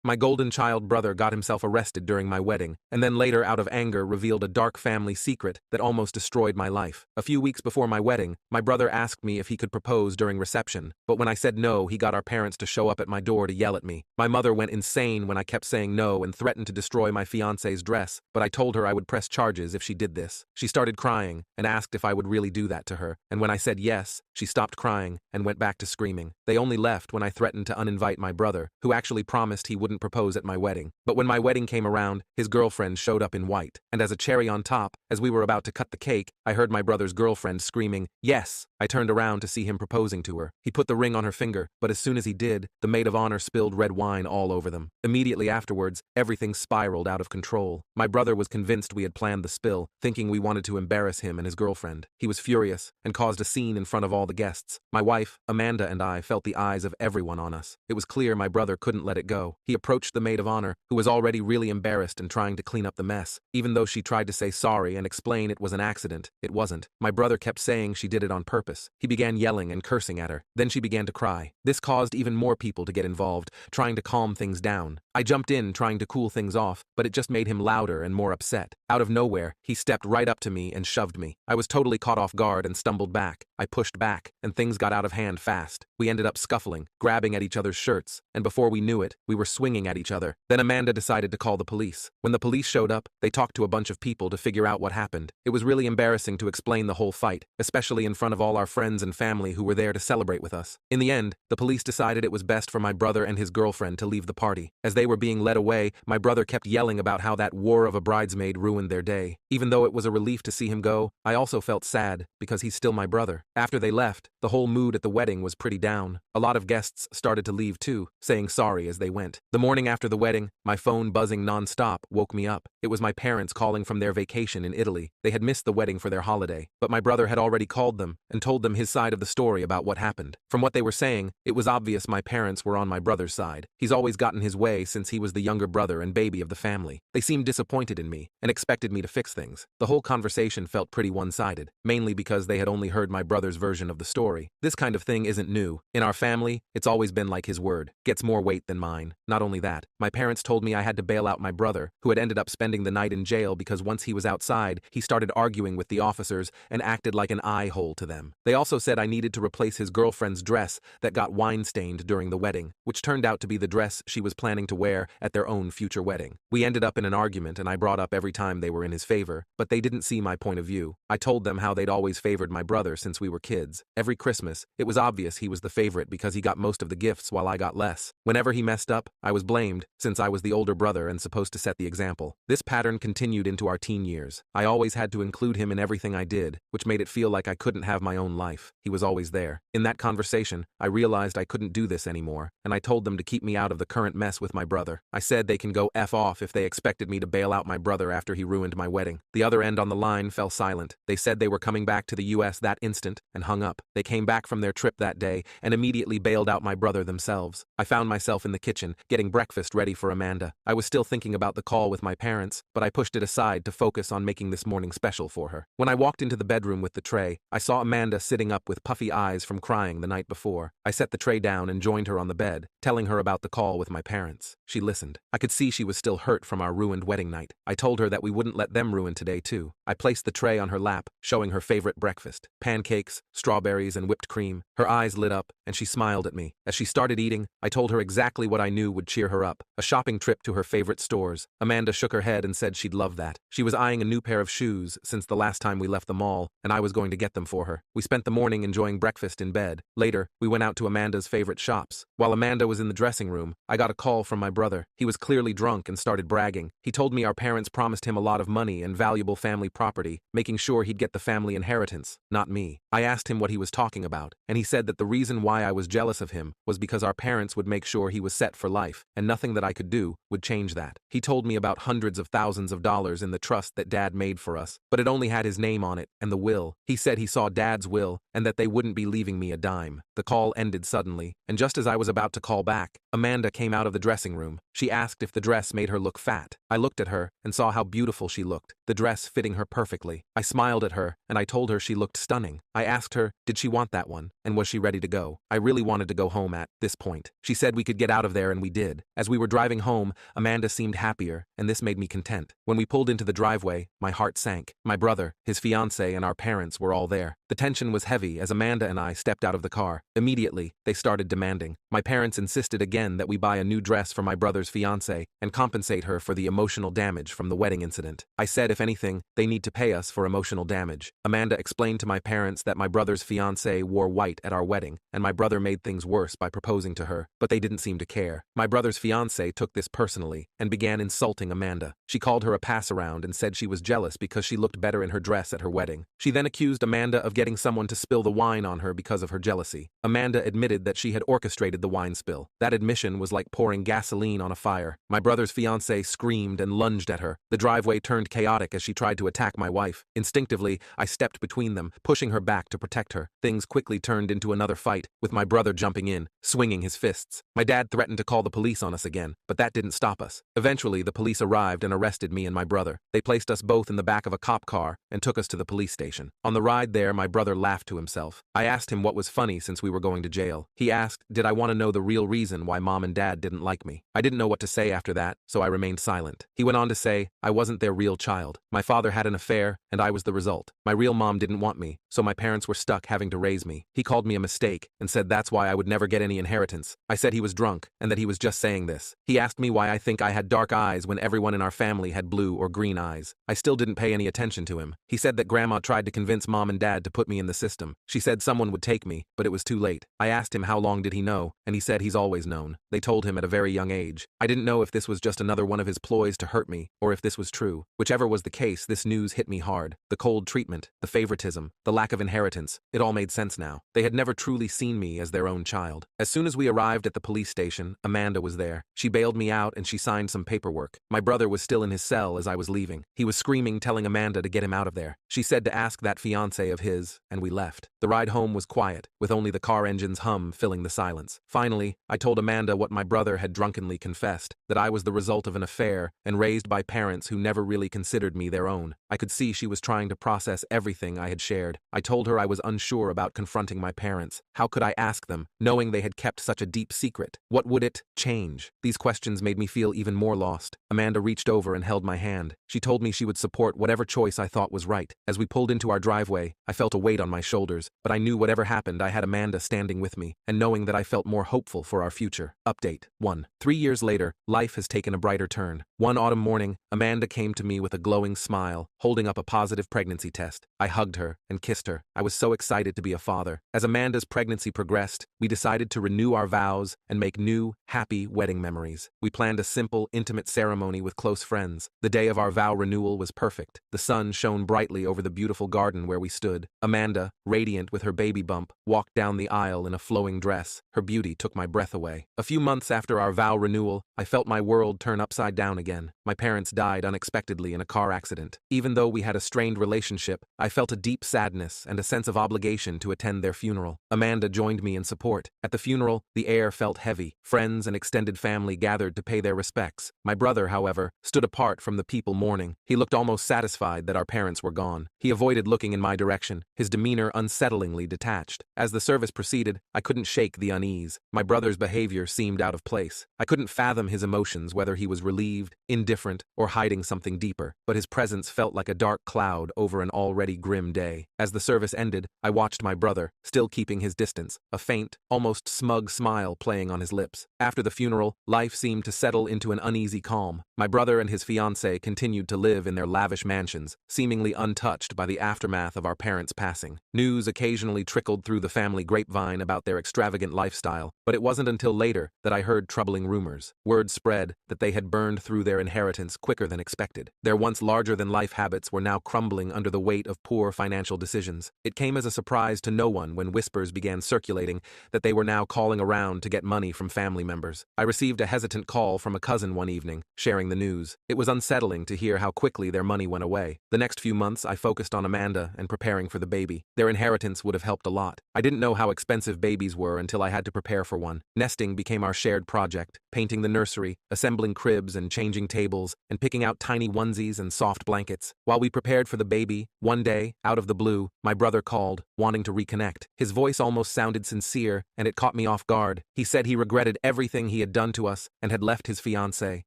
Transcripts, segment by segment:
My golden child brother got himself arrested during my wedding, and then later out of anger revealed a dark family secret that almost destroyed my life. A few weeks before my wedding, my brother asked me if he could propose during reception, but when I said no, he got our parents to show up at my door to yell at me. My mother went insane when I kept saying no and threatened to destroy my fiancé's dress, but I told her I would press charges if she did this. She started crying and asked if I would really do that to her, and when I said yes, she stopped crying and went back to screaming. They only left when I threatened to uninvite my brother, who actually promised he wouldn't propose at my wedding. But when my wedding came around, his girlfriend showed up in white, and as a cherry on top, as we were about to cut the cake, I heard my brother's girlfriend screaming, "Yes!" I turned around to see him proposing to her. He put the ring on her finger, but as soon as he did, the maid of honor spilled red wine all over them. Immediately afterwards, everything spiraled out of control. My brother was convinced we had planned the spill, thinking we wanted to embarrass him and his girlfriend. He was furious and caused a scene in front of all the guests. My wife, Amanda, and I felt the eyes of everyone on us. It was clear my brother couldn't let it go. He approached the maid of honor, who was already really embarrassed and trying to clean up the mess. Even though she tried to say sorry and explain it was an accident, it wasn't. My brother kept saying she did it on purpose. He began yelling and cursing at her. Then she began to cry. This caused even more people to get involved, trying to calm things down. I jumped in trying to cool things off, but it just made him louder and more upset. Out of nowhere, he stepped right up to me and shoved me. I was totally caught off guard and stumbled back. I pushed back, and things got out of hand fast. We ended up scuffling, grabbing at each other's shirts, and before we knew it, we were swinging at each other. Then Amanda decided to call the police. When the police showed up, they talked to a bunch of people to figure out what happened. It was really embarrassing to explain the whole fight, especially in front of all our friends and family who were there to celebrate with us. In the end, the police decided it was best for my brother and his girlfriend to leave the party. As they were being led away, my brother kept yelling about how that war of a bridesmaid ruined their day. Even though it was a relief to see him go, I also felt sad because he's still my brother. After they left, the whole mood at the wedding was pretty down. A lot of guests started to leave too, saying sorry as they went. The morning after the wedding, my phone buzzing non-stop woke me up. It was my parents calling from their vacation in Italy. They had missed the wedding for their holiday, but my brother had already called them and told them his side of the story about what happened. From what they were saying, it was obvious my parents were on my brother's side. He's always gotten his way since he was the younger brother and baby of the family. They seemed disappointed in me and expected me to fix things. The whole conversation felt pretty one-sided, mainly because they had only heard my brother's version of the story. This kind of thing isn't new. In our family, it's always been like his word gets more weight than mine. Not only that, my parents told me I had to bail out my brother, who had ended up spending the night in jail because once he was outside, he started arguing with the officers and acted like an eye hole to them. They also said I needed to replace his girlfriend's dress that got wine-stained during the wedding, which turned out to be the dress she was planning to wear at their own future wedding. We ended up in an argument and I brought up every time they were in his favor, but they didn't see my point of view. I told them how they'd always favored my brother since we were kids. Every Christmas, it was obvious he was the favorite because he got most of the gifts while I got less. Whenever he messed up, I was blamed, since I was the older brother and supposed to set the example. This pattern continued into our teen years. I always had to include him in everything I did, which made it feel like I couldn't have my own life. He was always there. In that conversation, I realized I couldn't do this anymore, and I told them to keep me out of the current mess with my brother. I said they can go F off if they expected me to bail out my brother after he ruined my wedding. The other end on the line fell silent. They said they were coming back to the US that instant and hung up. They came back from their trip that day and immediately bailed out my brother themselves. I found myself in the kitchen, getting breakfast ready for Amanda. I was still thinking about the call with my parents, but I pushed it aside to focus on making this morning special for her. When I walked into the bedroom with the tray, I saw Amanda sitting up with puffy eyes from crying the night before. I set the tray down and joined her on the bed, telling her about the call with my parents. She listened. I could see she was still hurt from our ruined wedding night. I told her that we wouldn't let them ruin today too. I placed the tray on her lap, showing her favorite breakfast: pancakes, strawberries, and whipped cream. Her eyes lit up, and she smiled at me. As she started eating, I told her exactly what I knew would cheer her up: a shopping trip to her favorite stores. Amanda shook her head and said she'd love that. She was eyeing a new pair of shoes since the last time we left the mall, and I was going to get them for her. We spent the morning enjoying breakfast in bed. Later, we went out to Amanda's favorite shops. While Amanda was in the dressing room, I got a call from my brother. He was clearly drunk and started bragging. He told me our parents promised him a lot of money and valuable family property, making sure he'd get the family inheritance, not me. I asked him what he was talking about, and he said that the reason why I was jealous of him was because our parents would make sure he was set for life, and nothing that I could do would change that. He told me about hundreds of thousands of dollars in the trust that Dad made for us, but it only had his name on it and the will. He said he saw Dad's will and that they wouldn't be leaving me a dime. The call ended suddenly, and just as I was about to call back, Amanda came out of the dressing room. She asked if the dress made her look fat. I looked at her and saw how beautiful she looked, the dress fitting her perfectly. I smiled at her and I told her she looked stunning. I asked her, did she want that one, and was she ready to go? I really wanted to go home at this point. She said we could get out of there, and we did. did. As we were driving home, Amanda seemed happier, and this made me content. When we pulled into the driveway, my heart sank. My brother, his fiancée, and our parents were all there. The tension was heavy as Amanda and I stepped out of the car. Immediately, they started demanding. My parents insisted again that we buy a new dress for my brother's fiancée and compensate her for the emotional damage from the wedding incident. I said, if anything, they need to pay us for emotional damage. Amanda explained to my parents that my brother's fiancée wore white at our wedding, and my brother made things worse by proposing to her, but they didn't seem to care. My brother's fiancée took this personally and began insulting Amanda. She called her a pass-around and said she was jealous because she looked better in her dress at her wedding. She then accused Amanda of getting someone to spill the wine on her because of her jealousy. Amanda admitted that she had orchestrated the wine spill. That admission was like pouring gasoline on a fire. My brother's fiancée screamed and lunged at her. The driveway turned chaotic as she tried to attack my wife. Instinctively, I stepped between them, pushing her back to protect her. Things quickly turned into another fight, with my brother jumping in, swinging his fists. My dad threatened to call the police on us again, but that didn't stop us. Eventually, the police arrived and arrested me and my brother. They placed us both in the back of a cop car and took us to the police station. On the ride there, my brother laughed to himself. I asked him what was funny since we were going to jail. He asked, did I want to know the real reason why mom and dad didn't like me? I didn't know what to say after that, so I remained silent. He went on to say, I wasn't their real child. My father had an affair, and I was the result. My real mom didn't want me, so my parents were stuck having to raise me. He called me a mistake and said that's why I would never get any inheritance. I said he was drunk and that he was just saying this. He asked me why I think I had dark eyes when everyone in our family had blue or green eyes. I still didn't pay any attention to him. He said that grandma tried to convince mom and dad to put me in the system. She said someone would take me, but it was too late. I asked him how long did he know, and he said he's always known. They told him at a very young age. I didn't know if this was just another one of his ploys to hurt me, or if this was true. Whichever was the case, this news hit me hard. The cold treatment, the favoritism, the lack of inheritance, it all made sense now. They had never truly seen me as their own child. As soon as we arrived at the police station, Amanda was there. She bailed me out and she signed some paperwork. My brother was still in his cell as I was leaving. He was screaming, telling Amanda to get him out of there. She said to ask that fiancé of his, and we left. The ride home was quiet, with only the car engine's hum filling the silence. Finally, I told Amanda what my brother had drunkenly confessed, that I was the result of an affair and raised by parents who never really considered me their own. I could see she was trying to process everything I had shared. I told her I was unsure about confronting my parents. How could I ask them, knowing they had kept such a deep secret? What would it change? These questions made me feel even more lost. Amanda reached over and held my hand. She told me she would support whatever choice I thought was right. As we pulled into our driveway, I felt a weight on my shoulders, but I knew whatever happened I had Amanda standing with me, and knowing that I felt more hopeful for our future. Update 1. 3 years later, life has taken a brighter turn. One autumn morning, Amanda came to me with a glowing smile, holding up a positive pregnancy test. I hugged her and kissed her. I was so excited to be a father. As Amanda's pregnancy progressed, we decided to renew our vows and make new, happy wedding memories. We planned a simple, intimate ceremony with close friends. The day of our vow renewal was perfect. The sun shone brightly over the beautiful garden where we stood. Amanda, radiant with her baby bump, walked down the aisle in a flowing dress. Her beauty took my breath away. A few months after our vow renewal, I felt my world turn upside down again. My parents died unexpectedly in a car accident. Even though we had a strained relationship, I felt a deep sadness and a sense of obligation to attend their funeral. Amanda joined me in support. At the funeral, the air felt heavy. Friends and extended family gathered to pay their respects. My brother, however, stood apart from the people mourning. He looked almost satisfied that our parents were gone. He avoided looking in my direction, his demeanor unsettlingly detached. As the service proceeded, I couldn't shake the unease. My brother's behavior seemed out of place. I couldn't fathom his emotions, whether he was relieved, indifferent, or hiding something deeper, but his presence felt like a dark cloud over an already grim day. As the service ended, I watched my brother, still keeping his distance, a faint, almost smug smile playing on his lips. After the funeral, life seemed to settle into an uneasy calm. My brother and his fiancée continued to live in their lavish mansions, seemingly untouched by the aftermath of our parents' passing. News occasionally trickled through the family grapevine about their extravagant lifestyle, but it wasn't until later that I heard troubling rumors. Word spread that they had burned through their inheritance quicker than expected. Their once larger-than-life habits were now crumbling under the weight of poor financial decisions. It came as a surprise to no one when whispers began circulating that they were now calling around to get money from family members. I received a hesitant call from a cousin one evening, sharing the news. It was unsettling to hear how quickly their money went away. The next few months, I focused on Amanda and preparing for the baby. Their inheritance would have helped a lot. I didn't know how expensive babies were until I had to prepare for one. Nesting became our shared project. painting the nursery, assembling cribs and changing tables, and picking out tiny onesies and soft blankets. While we prepared for the baby, one day, out of the blue, my brother called, wanting to reconnect. His voice almost sounded sincere, and it caught me off guard. He said he regretted everything he had done to us and had left his fiancée.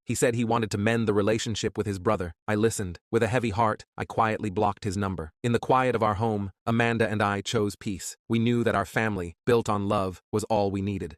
He said he wanted to mend the relationship with his brother. I listened. With a heavy heart, I quietly blocked his number. In the quiet of our home, Amanda and I chose peace. We knew that our family, built on love, was all we needed.